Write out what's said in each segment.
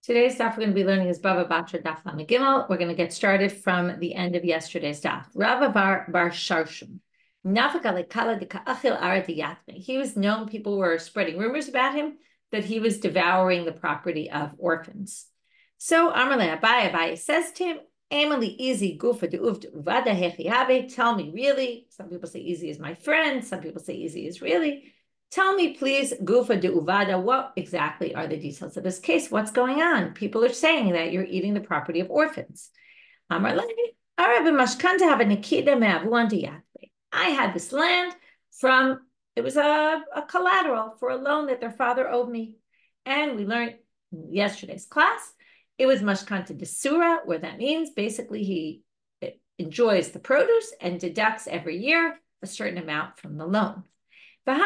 Today's daf we're going to be learning is Bava Batra daf Lamed Gimel. We're going to get started from the end of yesterday's daf. Rava bar Sharshom. He was known, people were spreading rumors about him that he was devouring the property of orphans. So Amarle Abaye says to him, Emily easy gufa de uvada hechi. Tell me really. Some people say easy is my friend. Some people say easy is really. Tell me, please, Gufa de Uvada, what exactly are the details of this case? What's going on? People are saying that you're eating the property of orphans. I had this land from, it was a collateral for a loan that their father owed me. And we learned in yesterday's class, it was mashkanta de sura, where that means basically he enjoys the produce and deducts every year a certain amount from the loan. And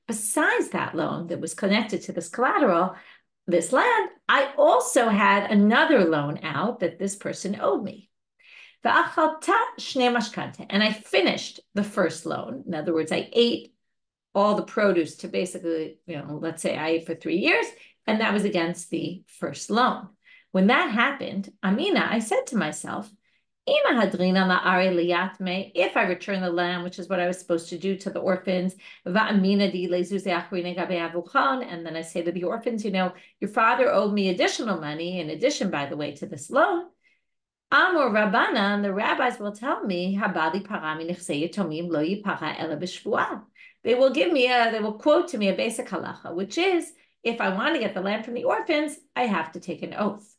besides that loan that was connected to this collateral, this land, I also had another loan out that this person owed me. And I finished the first loan. In other words, I ate all the produce to basically, let's say I ate for 3 years, and that was against the first loan. When that happened, I said to myself, if I return the land, which is what I was supposed to do to the orphans, and then I say to the orphans, your father owed me additional money, in addition, by the way, to this loan. Amor Rabbana, the rabbis will tell me, they will quote to me a basic halacha, which is, if I want to get the land from the orphans, I have to take an oath.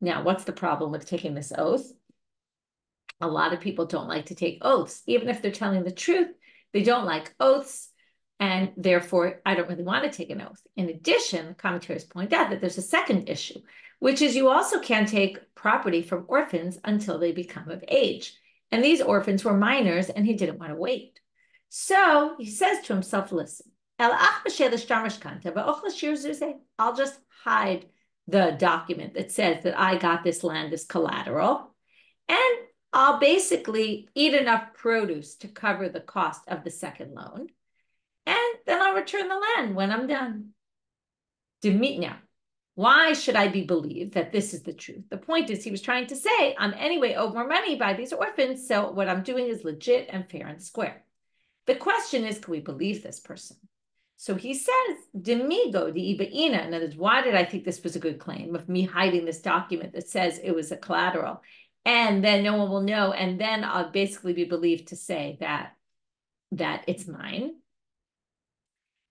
Now, what's the problem with taking this oath? A lot of people don't like to take oaths. Even if they're telling the truth, they don't like oaths, and therefore, I don't really want to take an oath. In addition, commentaries point out that there's a second issue, which is you also can't take property from orphans until they become of age. And these orphans were minors, and he didn't want to wait. So he says to himself, listen, I'll just hide the document that says that I got this land as collateral, and I'll basically eat enough produce to cover the cost of the second loan, and then I'll return the land when I'm done. Now, why should I be believed that this is the truth? The point is, he was trying to say, I'm anyway owed more money by these orphans, so what I'm doing is legit and fair and square. The question is, can we believe this person? So he says, Demigo di Ibaina. In other words, why did I think this was a good claim of me hiding this document that says it was a collateral? And then no one will know, and then I'll basically be believed to say that it's mine.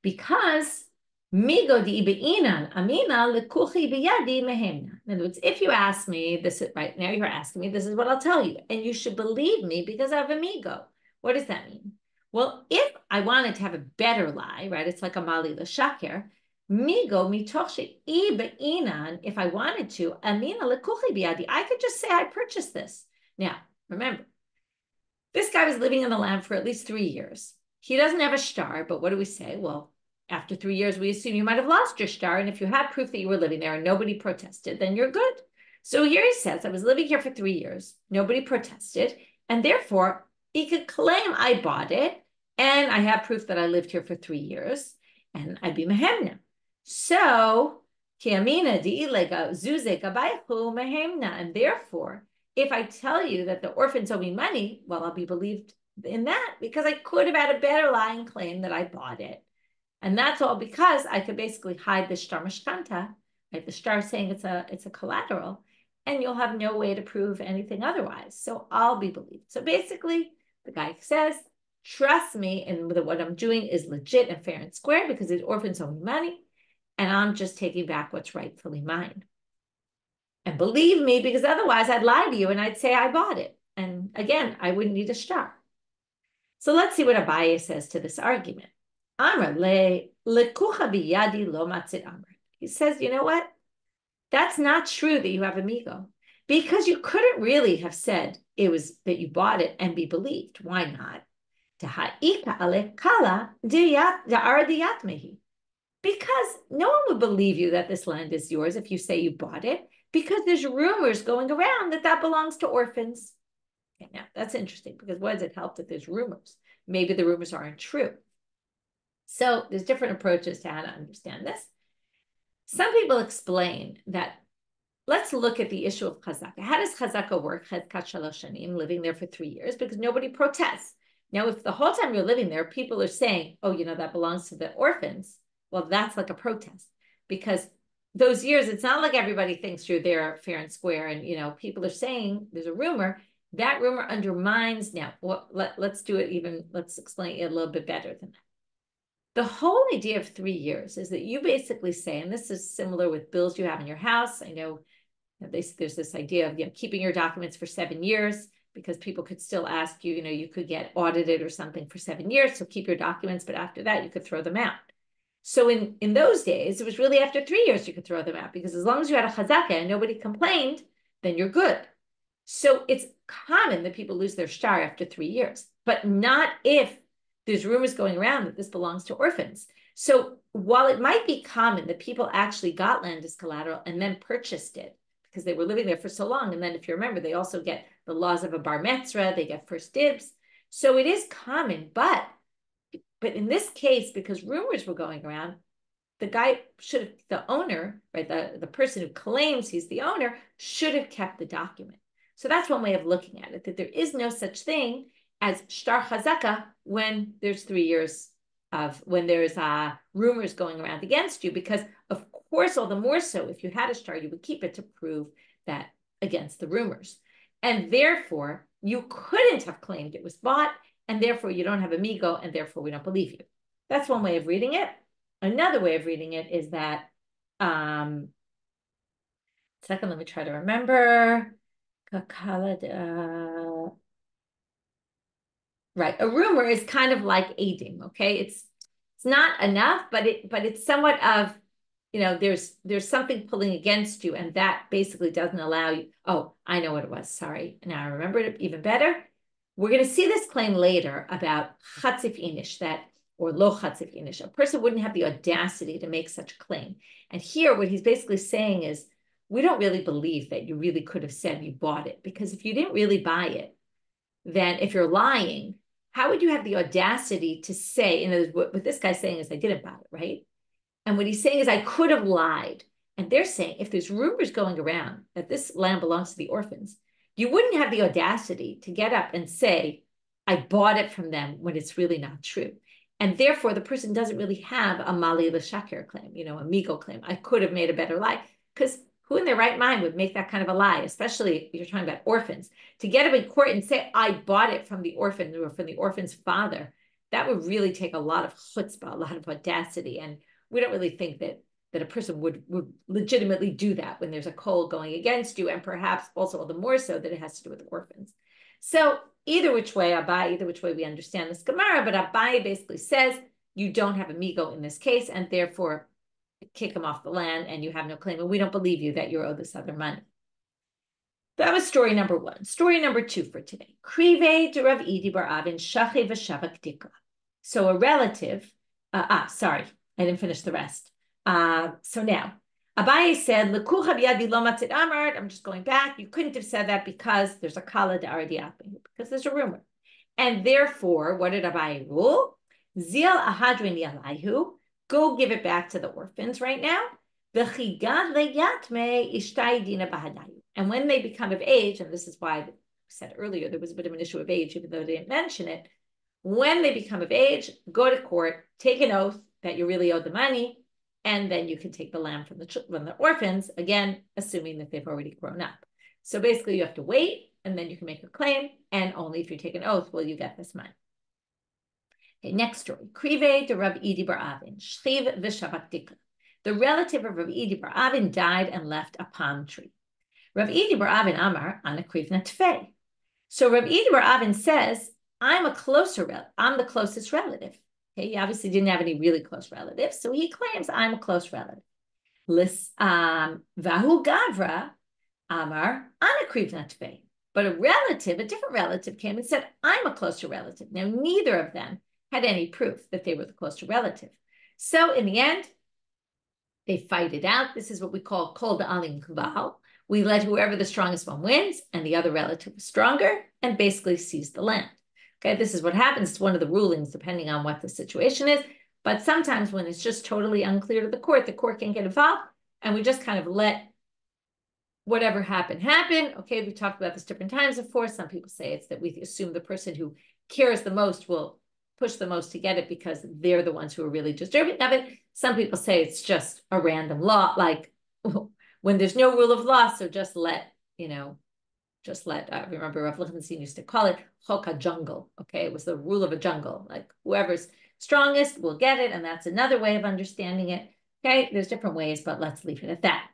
Because migo di ibeinan amina lekuchi biyadi mehemna. In other words, if you ask me, this is right now you're asking me, this is what I'll tell you. And you should believe me because I have amigo. What does that mean? Well, if I wanted to have a better lie, right? It's like a mali l'shaker. Migo mitoche ibeinan, if I wanted to, amina lekuchi biyadi, I could just say I purchased this. Now, remember, this guy was living in the land for at least 3 years. He doesn't have a star, but what do we say? Well, after 3 years, we assume you might have lost your star, and if you had proof that you were living there and nobody protested, then you're good. So here he says, I was living here for 3 years, nobody protested, and therefore he could claim I bought it, and I have proof that I lived here for 3 years, and I'd be mehemna. So, and therefore, if I tell you that the orphans owe me money, well, I'll be believed in that because I could have had a better lying claim that I bought it. And that's all because I could basically hide the shtar mashkanta, right? The shtar saying it's a collateral, and you'll have no way to prove anything otherwise. So I'll be believed. So basically, the guy says, trust me, and what I'm doing is legit and fair and square because the orphans owe me money, and I'm just taking back what's rightfully mine. And believe me, because otherwise I'd lie to you and I'd say I bought it. And again, I wouldn't need a shtar. So let's see what Abaye says to this argument. He says, you know what? That's not true that you have amigo, because you couldn't really have said it was that you bought it and be believed. Why not? Because no one would believe you that this land is yours if you say you bought it, because there's rumors going around that belongs to orphans. Okay, now, that's interesting, because what does it help that there's rumors? Maybe the rumors aren't true. So there's different approaches to how to understand this. Some people explain that let's look at the issue of chazaka. How does chazaka work? Chazkat shalosh shanim, living there for 3 years, because nobody protests. Now, if the whole time you're living there, people are saying, oh, that belongs to the orphans, well, that's like a protest, because those years, it's not like everybody thinks you're there fair and square. And, people are saying there's a rumor. That rumor undermines now. Well, let's do it even, let's explain it a little bit better than that. The whole idea of 3 years is that you basically say, and this is similar with bills you have in your house. I know there's this idea of keeping your documents for 7 years, because people could still ask you, you could get audited or something for 7 years. So keep your documents, but after that, you could throw them out. So in those days, it was really after 3 years you could throw them out, because as long as you had a chazaka and nobody complained, then you're good. So it's common that people lose their shtar after 3 years, but not if there's rumors going around that this belongs to orphans. So while it might be common that people actually got land as collateral and then purchased it because they were living there for so long, and then if you remember, they also get the laws of a bar mitzvah, they get first dibs. So it is common, but in this case, because rumors were going around, the guy the owner, right, the person who claims he's the owner should have kept the document. So that's one way of looking at it, that there is no such thing as shtar chazaka when there's 3 years when there's rumors going around against you, because of course, all the more so if you had a shtar, you would keep it to prove that against the rumors. And therefore, you couldn't have claimed it was bought, and therefore you don't have amigo, and therefore we don't believe you. That's one way of reading it. Another way of reading it is that, second, let me try to remember. Right, a rumor is kind of like aiding, okay? It's not enough, but it's somewhat of, there's something pulling against you, and that basically doesn't allow you. Oh, I know what it was. Sorry. Now I remember it even better. We're going to see this claim later about chatzif inish, or lo chatzif inish. A person wouldn't have the audacity to make such a claim. And here, what he's basically saying is, we don't really believe that you really could have said you bought it, because if you didn't really buy it, then if you're lying, how would you have the audacity to say, what this guy's saying is I didn't buy it, right? And what he's saying is I could have lied. And they're saying if there's rumors going around that this land belongs to the orphans, you wouldn't have the audacity to get up and say, I bought it from them, when it's really not true. And therefore, the person doesn't really have a mali l'shaker claim, a migo claim. I could have made a better lie, because who in their right mind would make that kind of a lie, especially if you're talking about orphans? To get up in court and say, I bought it from the orphan or from the orphan's father, that would really take a lot of chutzpah, a lot of audacity. And we don't really think that a person would legitimately do that when there's a coal going against you, and perhaps also all the more so that it has to do with orphans. So either which way, we understand this Gemara, but Abai basically says you don't have amigo in this case, and therefore kick him off the land, and you have no claim, and we don't believe you that you're owed this other money. That was story number 1. Story number 2 for today. Krive de Rav Idi bar Avin shache v'shavak dika. So a relative, sorry, I didn't finish the rest. So now, Abaye said, L'kucha b'yadi lo matzit amart. I'm just going back. You couldn't have said that because there's a kala d'ardi because there's a rumor. And therefore, what did Abaye rule? Zil ahadrin yalayhu. Go give it back to the orphans right now. And when they become of age, and this is why I said earlier, there was a bit of an issue of age, even though they didn't mention it. When they become of age, go to court, take an oath that you really owe the money, and then you can take the lamb from the orphans, again, assuming that they've already grown up. So basically, you have to wait, and then you can make a claim, and only if you take an oath will you get this money. Okay, next story. Krive de Rav Idi bar Avin, Shchiv v'shavak dika. The relative of Rav Idi bar Avin died and left a palm tree. Rav Idi bar Avin Amar, Ana Krivna Tfei. So Rav Idi bar Avin says, I'm the closest relative. Okay, he obviously didn't have any really close relatives, so he claims I'm a close relative. Vahu gavra Amar, Ana Krivna Tfei. But a different relative came and said, I'm a closer relative. Now, neither of them had any proof that they were the closer relative. So in the end, they fight it out. This is what we call kol da'alim kubal. We let whoever the strongest one wins, and the other relative is stronger, and basically seize the land. Okay, this is what happens. It's one of the rulings, depending on what the situation is. But sometimes when it's just totally unclear to the court can't get involved. and we just kind of let whatever happen, happen. Okay, we talked about this different times, of course. Some people say it's that we assume the person who cares the most will push the most to get it because they're the ones who are really deserving of it. Some people say it's just a random law, like when there's no rule of law, so just let, I remember Rav Nachman used to call it Choka jungle. Okay, it was the rule of a jungle. Like whoever's strongest will get it, and that's another way of understanding it. Okay, there's different ways, but let's leave it at that.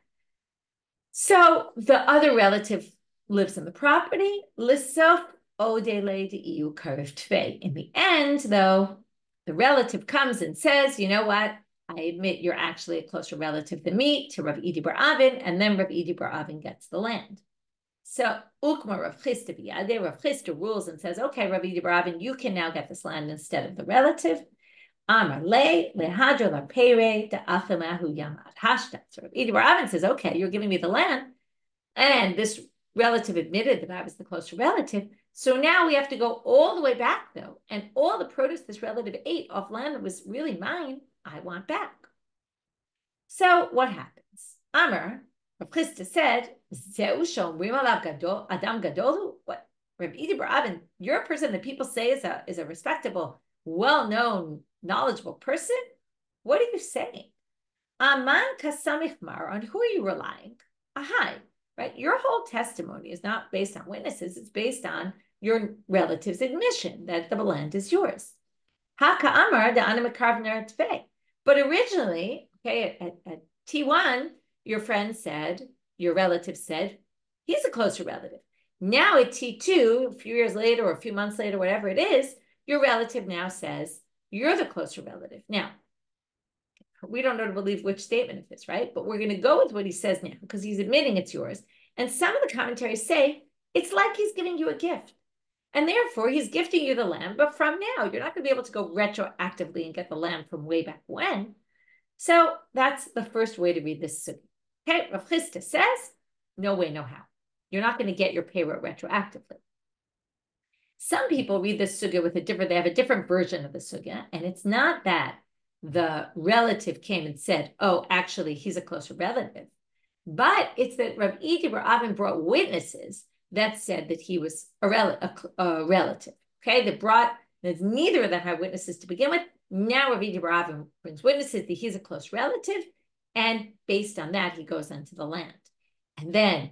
So the other relative lives in the property. Lissof odele de curved tvei. In the end, though, the relative comes and says, you know what? I admit you're actually a closer relative than me to Rav Idi bar Avin, and then Rav Idi bar Avin gets the land. So Ukma Rav Chisda b'yadei, Rav Chisda rules and says, okay, Rav Idi bar Avin, you can now get this land instead of the relative. Amar le lehadra la pere da achemahu yamad hashtat. So Rav Idi bar Avin says, okay, you're giving me the land, and this relative admitted that I was the closer relative. So now we have to go all the way back, though, and all the produce this relative ate off land that was really mine, I want back. So what happens? Amar, Rav Chisda said, Adam gadolu. What? Rav Idi bar Avin, you're a person that people say is a respectable, well-known, knowledgeable person? What are you saying? Aman kasamich mar, on who are you relying? Ahai, right? Your whole testimony is not based on witnesses, it's based on your relative's admission that the land is yours. Haka amar da animakarvner tvei. But originally, okay, at T1, your friend said, your relative said, he's a closer relative. Now at T2, a few years later or a few months later, whatever it is, your relative now says, you're the closer relative. Now, we don't know to believe which statement it is, right? But we're going to go with what he says now because he's admitting it's yours. And some of the commentaries say it's like he's giving you a gift. And therefore, he's gifting you the land. But from now, you're not going to be able to go retroactively and get the land from way back when. So that's the first way to read this sugi. Okay, Rav Chisda says, no way, no how. You're not going to get your payroll retroactively. Some people read this sugya with they have a different version of the sugya, and it's not that the relative came and said, oh, actually, he's a closer relative. But it's that Rav Idi bar Avin brought witnesses that said that he was a relative. Okay, that neither of them had witnesses to begin with. Now Rav Idi bar Avin brings witnesses that he's a close relative, and based on that, he goes onto the land. And then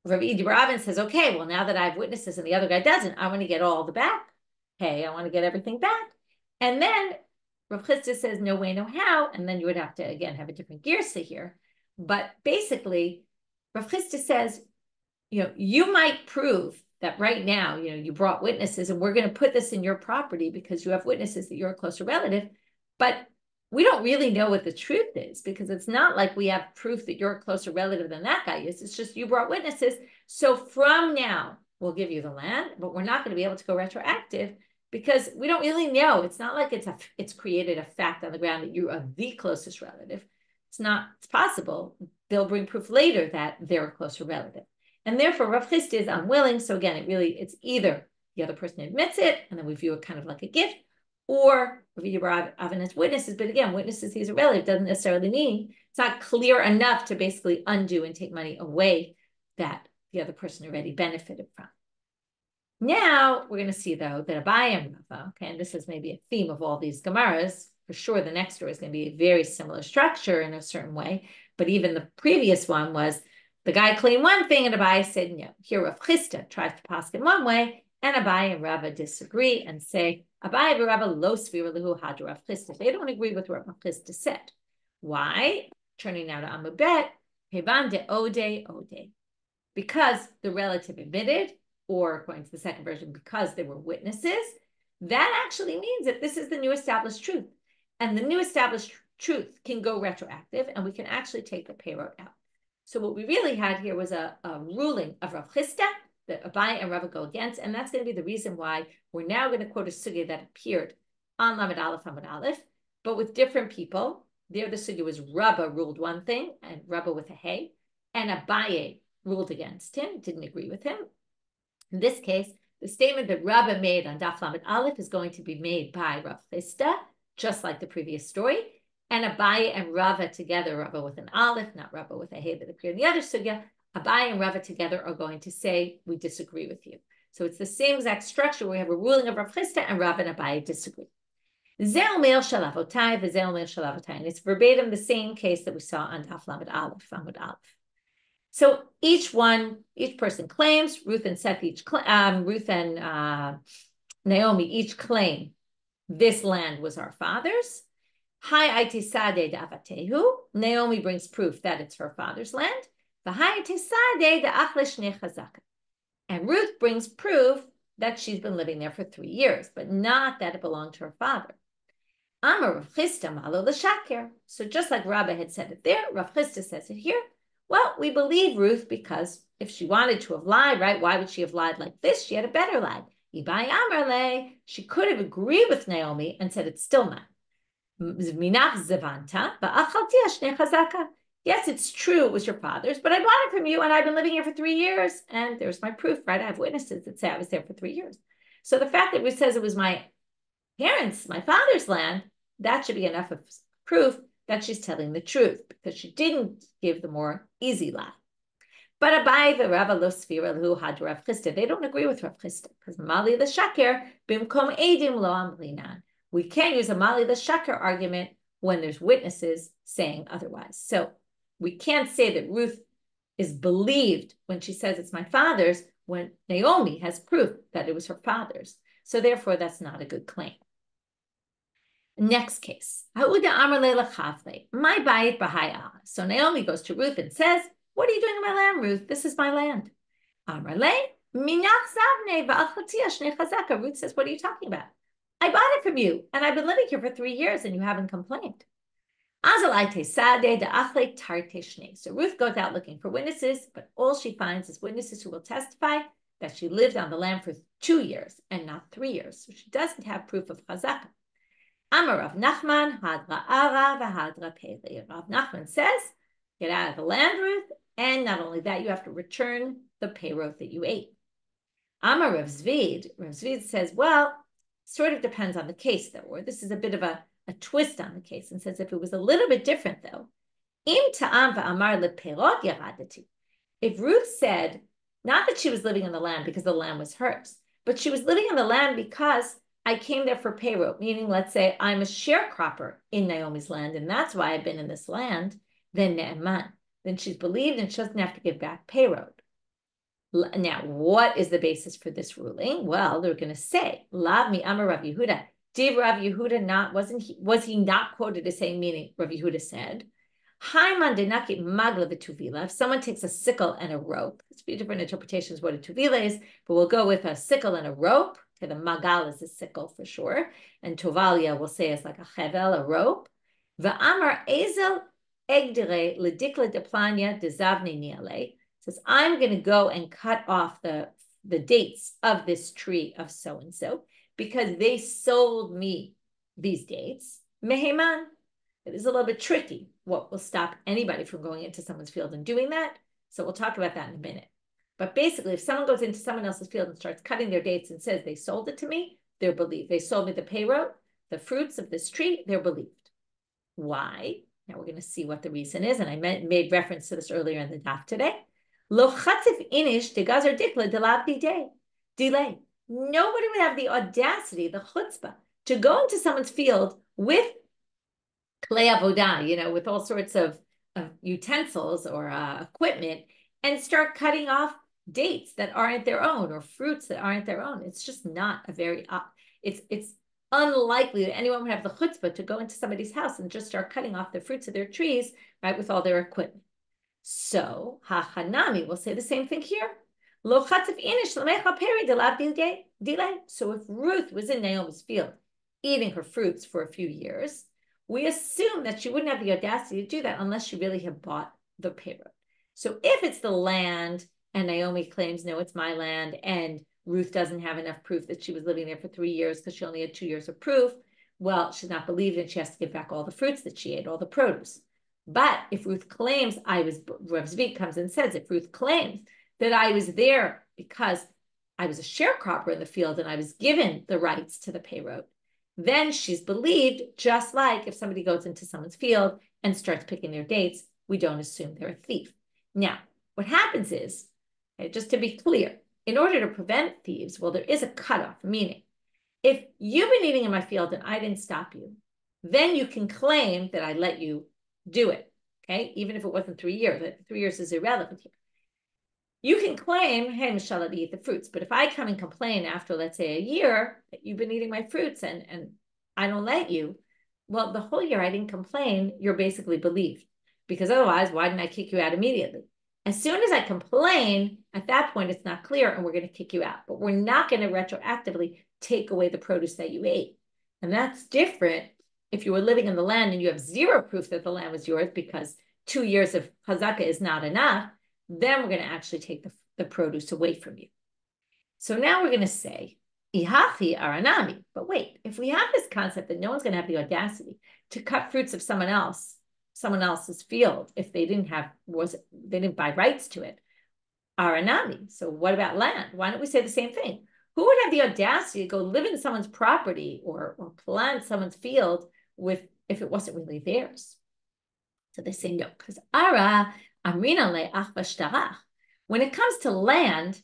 Rav Idi bar Avin says, okay, well, now that I have witnesses and the other guy doesn't, I want to get all the back. Hey, I want to get everything back. And then Rav Chisda says, no way, no how. And then you would have to, again, have a different girsa here. But basically, Rav Chisda says, you might prove that right now, you brought witnesses and we're going to put this in your property because you have witnesses that you're a closer relative. But we don't really know what the truth is because it's not like we have proof that you're a closer relative than that guy is. It's just you brought witnesses. So from now, we'll give you the land, but we're not going to be able to go retroactive because we don't really know. It's not like it's created a fact on the ground that you are the closest relative. It's possible. They'll bring proof later that they're a closer relative. And therefore, Rav Chisda is unwilling. So again, it's either the other person admits it, and then we view it kind of like a gift, or Rav Idi bar Avin has witnesses. But again, witnesses, he's a relative, doesn't necessarily mean it's not clear enough to basically undo and take money away that the other person already benefited from. Now, we're going to see, though, that Abaye and Rava, okay, and this is maybe a theme of all these Gemaras, for sure the next story is going to be a very similar structure in a certain way, but even the previous one was the guy claimed one thing and Abaye said, no. Here Rav Chisda tries to pass in one way, and Abaye and Rava disagree and say, Abaye and Rava lo svira lehu hadra Rav Chisda. They don't agree with what Rav Chisda said. Why? Turning now to Amabet, Hevan de ode. Because the relative admitted, or according to the second version, because there were witnesses, that actually means that this is the new established truth. And the new established truth can go retroactive, and we can actually take the payroll out. So what we really had here was a ruling of Rav Chisda that Abaye and Rava go against, and that's going to be the reason why we're now going to quote a sugya that appeared on Lamed Aleph, but with different people. There the sugya was Rava ruled one thing, and Rava with a hey, and Abaye ruled against him, didn't agree with him. In this case, the statement that Rava made on Daf Lamed Aleph is going to be made by Rav Chisda, just like the previous story. and Abaye and Rava together, Rava with an aleph, not Rava with a hey that appear in the other sugya, Abaye and Rava together are going to say, we disagree with you. So it's the same exact structure. We have a ruling of Rav Chisda, and Rava and Abaye disagree. And it's verbatim the same case that we saw on Daf Lamed Aleph, Amud Aleph. So each person claims, Ruth and Naomi each claim this land was our father's. Naomi brings proof that it's her father's land. And Ruth brings proof that she's been living there for 3 years, but not that it belonged to her father. So just like Rabba had said it there, Rav Chisda says it here. Well, we believe Ruth because if she wanted to have lied, right, why would she have lied like this? She had a better lie. She could have agreed with Naomi and said it's still mine. Yes, it's true it was your father's, but I bought it from you and I've been living here for 3 years and there's my proof, right? I have witnesses that say I was there for 3 years. So the fact that Ruth says it was my parents, my father's land, that should be enough of proof that she's telling the truth because she didn't give the more easy lie. But Abaye v'Rava lo sfira lahu had Rav Chisda. They don't agree with Rav Chisda because Mali the Shaker bimkom edim lo amrinan. We can't use a Mali the Shaker argument when there's witnesses saying otherwise. So we can't say that Ruth is believed when she says it's my father's when Naomi has proof that it was her father's. So therefore, that's not a good claim. Next case. My bayit b'haya. So Naomi goes to Ruth and says, what are you doing in my land, Ruth? This is my land. Ruth says, what are you talking about? I bought it from you, and I've been living here for 3 years, and you haven't complained. So Ruth goes out looking for witnesses, but all she finds is witnesses who will testify that she lived on the land for 2 years and not 3 years. So she doesn't have proof of chazaka. Amar Rav Nachman, hadra ara v'hadra peli. Rav Nachman says, get out of the land, Ruth, and not only that, you have to return the payroth that you ate. Amar Rav Zevid. Rav Zevid says, well, sort of depends on the case, though, or this is a bit of a twist on the case, and says if it was a little bit different, though, im ta'am v'amar leperot yaradati. If Ruth said, not that she was living on the land because the land was hers, but she was living on the land because I came there for payroll, meaning, let's say I'm a sharecropper in Naomi's land, and that's why I've been in this land, then ne'eman. Then she's believed and she doesn't have to give back payroll. Now, what is the basis for this ruling? Well, they're going to say, Lav mi amar Rav Yehuda. Did Rav Yehuda was he not quoted as saying, meaning Rav Yehuda said, if someone takes a sickle and a rope, there's a few different interpretations what a tuvila is, but we'll go with a sickle and a rope. Okay, the magal is a sickle for sure, and tovalia we'll say is like a chevel, a rope. Va'amar ezel egdire ledikla deplania dezavni niale says I'm going to go and cut off the dates of this tree of so and so because they sold me these dates. Meheman. It is a little bit tricky. What will stop anybody from going into someone's field and doing that? So we'll talk about that in a minute. But basically, if someone goes into someone else's field and starts cutting their dates and says they sold it to me, they're believed. They sold me the payroll, the fruits of this tree, they're believed. Why? Now we're going to see what the reason is. And I made reference to this earlier in the daf today. Lo chatzif inish de gazer dikla delav delay. Nobody would have the audacity, the chutzpah, to go into someone's field with clay avodah, with all sorts of utensils or equipment and start cutting off dates that aren't their own or fruits that aren't their own. It's just not a very, it's unlikely that anyone would have the chutzpah to go into somebody's house and just start cutting off the fruits of their trees, right, with all their equipment. So, hachanami will say the same thing here. Lo chatzif inish l'mecha peri delav delay. So if Ruth was in Naomi's field eating her fruits for a few years, we assume that she wouldn't have the audacity to do that unless she really had bought the payroll. So if it's the land and Naomi claims, no, it's my land, and Ruth doesn't have enough proof that she was living there for 3 years because she only had 2 years of proof, well, she's not believed and she has to give back all the fruits that she ate, all the produce. But if Ruth claims Rav Zevid comes and says, if Ruth claims that I was there because I was a sharecropper in the field and I was given the rights to the payroll, then she's believed, just like if somebody goes into someone's field and starts picking their dates, we don't assume they're a thief. Now, what happens is, okay, just to be clear, in order to prevent thieves, well, there is a cutoff, meaning if you've been eating in my field and I didn't stop you, then you can claim that I let you do it, okay? Even if it wasn't 3 years, 3 years is irrelevant here. You can claim, hey, Michelle, let me eat the fruits. But if I come and complain after, let's say, a year that you've been eating my fruits and I don't let you, well, the whole year I didn't complain, you're basically believed. Because otherwise, why didn't I kick you out immediately? As soon as I complain, at that point, it's not clear and we're going to kick you out. But we're not going to retroactively take away the produce that you ate. And that's different if you were living in the land and you have zero proof that the land was yours because 2 years of chazaka is not enough, then we're going to actually take the produce away from you. So now we're going to say, ihachi aranami. But wait, if we have this concept that no one's going to have the audacity to cut fruits of someone else's field, if they didn't buy rights to it, aranami. So what about land? Why don't we say the same thing? Who would have the audacity to go live in someone's property or plant someone's field if it wasn't really theirs? So they say no, because ara amrina le'ach v'shtarach. When it comes to land,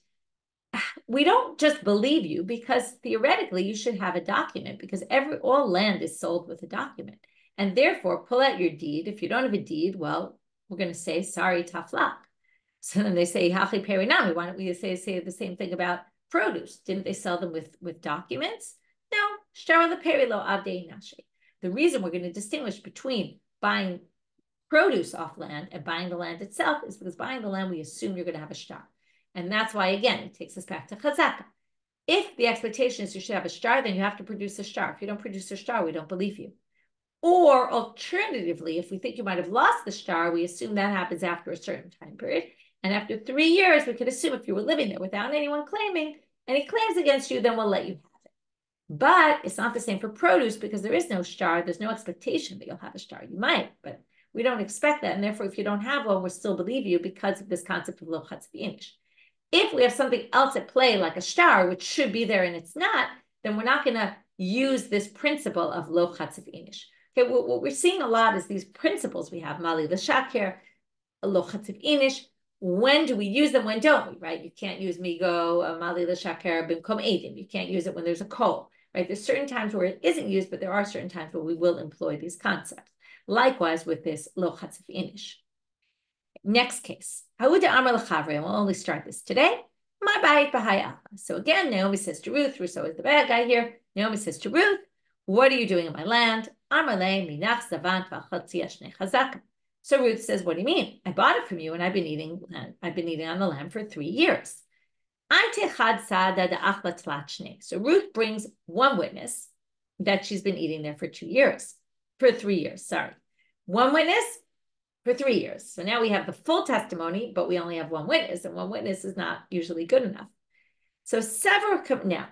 we don't just believe you because theoretically you should have a document because all land is sold with a document. And therefore, pull out your deed. If you don't have a deed, well, we're going to say, sorry, tough luck. So then they say, hachi perinami. Why don't we say the same thing about produce? Didn't they sell them with documents? No. Shara the perilo avdei nashe. The reason we're going to distinguish between buying produce off land and buying the land itself is because buying the land, we assume you're going to have a shtar. And that's why, again, it takes us back to chazaka. If the expectation is you should have a shtar, then you have to produce a shtar. If you don't produce a shtar, we don't believe you. Or alternatively, if we think you might have lost the shtar, we assume that happens after a certain time period. And after 3 years, we could assume if you were living there without anyone claiming any claims against you, then we'll let you have it. But it's not the same for produce because there is no shtar. There's no expectation that you'll have a shtar. You might, but we don't expect that. And therefore, if you don't have one, we'll still believe you because of this concept of lo chatz v'inish. If we have something else at play, like a shtar, which should be there and it's not, then we're not going to use this principle of lo chatz v'inish. Okay, what we're seeing a lot is these principles we have, mali l'shaker, lo chatz v'inish. When do we use them? When don't we, right? You can't use migo, mali l'shaker, bimkom edim. You can't use it when there's a kol, right? There's certain times where it isn't used, but there are certain times where we will employ these concepts. Likewise with this lo chatz v'inish. Next case. Ha'uda amar l'chavre, and we'll only start this today. My bayit b'hayah. So again, Naomi says to Ruth, Russo is the bad guy here. Naomi says to Ruth, what are you doing in my land? Amar le minach zavant v'chatzi ashne chazaka. So Ruth says, what do you mean? I bought it from you and I've been eating on the land for 3 years. So Ruth brings one witness that she's been eating there for 3 years. One witness for 3 years. So now we have the full testimony, but we only have one witness, and one witness is not usually good enough. So now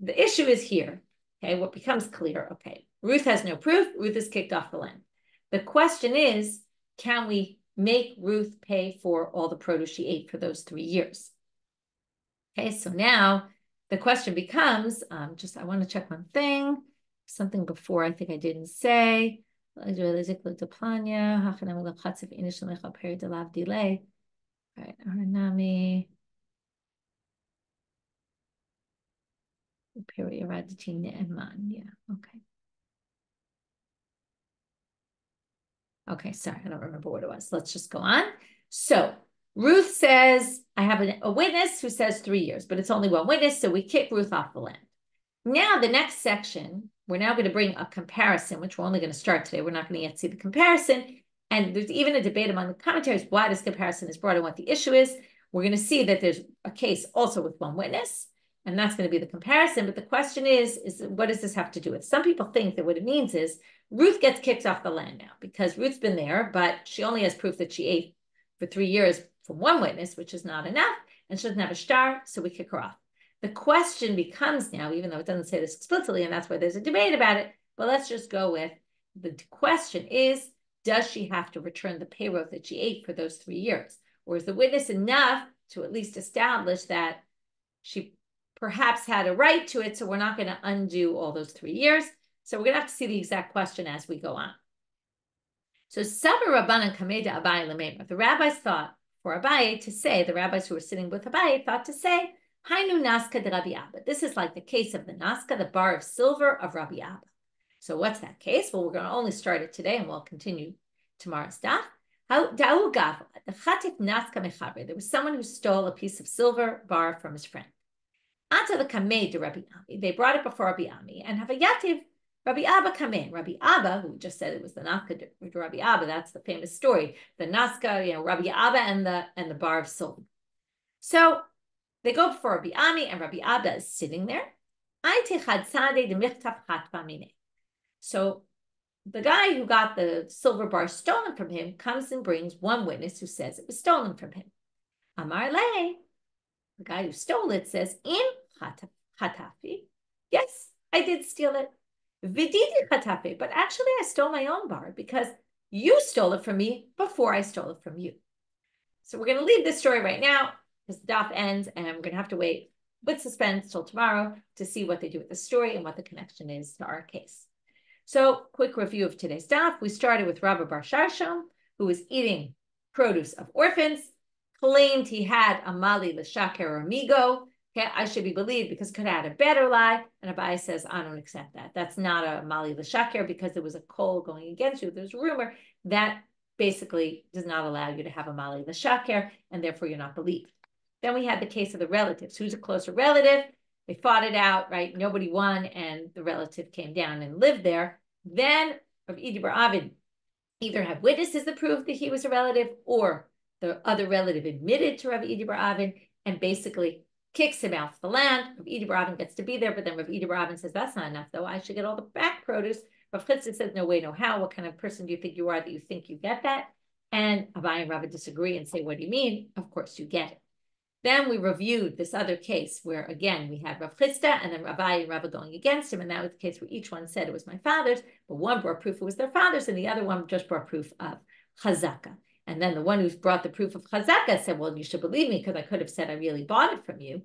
the issue is here. Okay, what becomes clear? Okay, Ruth has no proof. Ruth is kicked off the land. The question is, can we make Ruth pay for all the produce she ate for those 3 years? Okay, so now the question becomes, I want to check one thing, something before I think I didn't say. All right, Arnami. Yeah, okay. Okay, sorry, I don't remember what it was. Let's just go on. So Ruth says, I have a witness who says 3 years, but it's only one witness, so we kick Ruth off the land. Now, the next section, we're now going to bring a comparison, which we're only going to start today. We're not going to yet see the comparison. And there's even a debate among the commentaries why this comparison is brought and what the issue is. We're going to see that there's a case also with one witness, and that's going to be the comparison. But the question is what does this have to do with? Some people think that what it means is Ruth gets kicked off the land now because Ruth's been there, but she only has proof that she ate for 3 years from one witness, which is not enough, and she doesn't have a shtar, so we kick her off. The question becomes now, even though it doesn't say this explicitly, and that's why there's a debate about it, but let's just go with the question is, does she have to return the payroll that she ate for those 3 years? Or is the witness enough to at least establish that she perhaps had a right to it, so we're not going to undo all those 3 years? So we're going to have to see the exact question as we go on. So Sabar Rabbanan Kameda Abai Lameimah. The rabbis thought for Abai to say, the rabbis who were sitting with Abai thought to say, Hainu Naska de Rabbi Abba. This is like the case of the Naska, the bar of silver of Rabbi Abba. So what's that case? Well, we're going to only start it today and we'll continue tomorrow's daf. There was someone who stole a piece of silver bar from his friend. They brought it before Rabbi Ami and have a yativ. Rabbi Abba come in. Rabbi Abba, who just said it was the Naska to Rabbi Abba, that's the famous story. The Naska, Rabbi Abba and the bar of silver. So they go before Rabbi Ami and Rabbi Abba is sitting there. So the guy who got the silver bar stolen from him comes and brings one witness who says it was stolen from him. Amar le, the guy who stole it says, in hatafi, yes, I did steal it. Vididi hatafi, but actually I stole my own bar because you stole it from me before I stole it from you. So we're going to leave this story right now because the daf ends and we're going to have to wait with suspense till tomorrow to see what they do with the story and what the connection is to our case. So, quick review of today's daf. We started with Rava bar Sharshom, who was eating produce of orphans, claimed he had a mali l'shaker or amigo. Okay, I should be believed because could have had a better lie. And Abai says, I don't accept that. That's not a mali l'shaker because there was a koll going against you. There's a rumor that basically does not allow you to have a mali l'shaker, and therefore you're not believed. Then we had the case of the relatives. Who's a closer relative? They fought it out, right? Nobody won, and the relative came down and lived there. Then Rav Bar Avid either had witnesses that proved that he was a relative, or the other relative admitted to Rav Bar Avid and basically kicks him out of the land. Rav Bar Avid gets to be there, but then Rav Bar Avid says, that's not enough, though. I should get all the back produce. Rav Chitzah says, no way, no how. What kind of person do you think you are that you think you get that? And Abai and Rava disagree and say, what do you mean? Of course you get it. Then we reviewed this other case where, again, we had Rav Chisda and then Rabbi and Rava going against him. And that was the case where each one said it was my father's, but one brought proof it was their father's, and the other one just brought proof of chazaka. And then the one who brought the proof of chazaka said, well, you should believe me because I could have said I really bought it from you.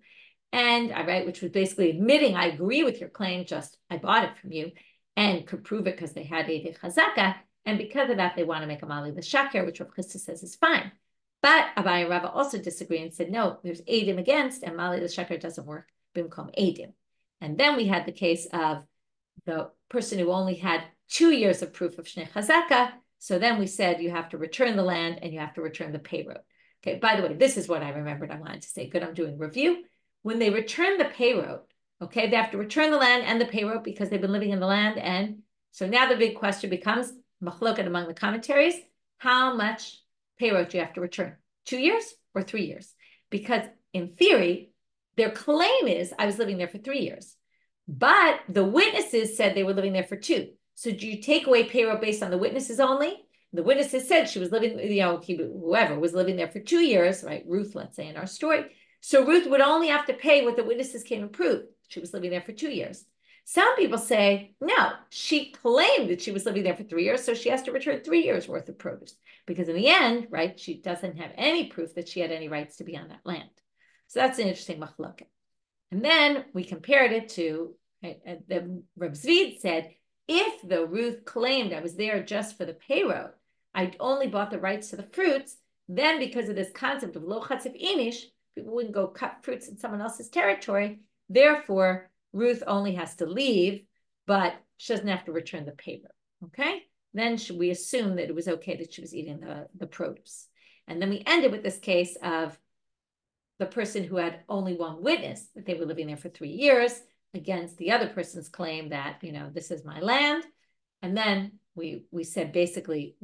And I which was basically admitting I agree with your claim, just I bought it from you, and could prove it because they had a chazaka. And because of that, they want to make a mali l'shaker, which Rav Chisda says is fine. But Abai and Rava also disagree and said, no, there's Eidim against, and Mali l'shaker doesn't work, bimkom Eidim. And then we had the case of the person who only had 2 years of proof of Shnei Chazaka. So then we said you have to return the land and you have to return the payroll. Okay, by the way, this is what I remembered I wanted to say. Good, I'm doing review. When they return the payroll, okay, they have to return the land and the payroll because they've been living in the land. And so now the big question becomes, machloket among the commentaries, how much payroll do you have to return? 2 years or 3 years? Because in theory, their claim is I was living there for 3 years, but the witnesses said they were living there for 2. So do you take away payroll based on the witnesses only? The witnesses said she was living, whoever was living there for 2 years, right? Ruth, let's say in our story. So Ruth would only have to pay what the witnesses came and proved. She was living there for 2 years. Some people say, no, she claimed that she was living there for 3 years, so she has to return 3 years worth of produce. Because in the end, right, she doesn't have any proof that she had any rights to be on that land. So that's an interesting machloket. And then we compared it to, the Rav Zevid said, if the Ruth claimed I was there just for the payroll, I only bought the rights to the fruits, then because of this concept of lo chatzif inish, people wouldn't go cut fruits in someone else's territory. Therefore, Ruth only has to leave, but she doesn't have to return the payroll, okay? Then should we assume that it was okay that she was eating the produce? And then we ended with this case of the person who had only one witness, that they were living there for 3 years, against the other person's claim that, this is my land. And then we said basically,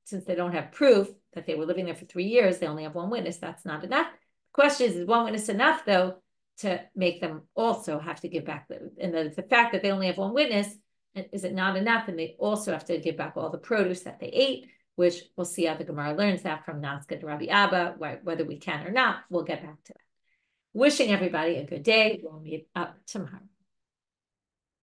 since they don't have proof that they were living there for 3 years, they only have one witness, that's not enough. The question is one witness enough, though, to make them also have to give back the fact that they only have one witness, is it not enough? And they also have to give back all the produce that they ate, which we'll see how the Gemara learns that from Naska to Rabbi Abba, whether we can or not, we'll get back to that. Wishing everybody a good day. We'll meet up tomorrow.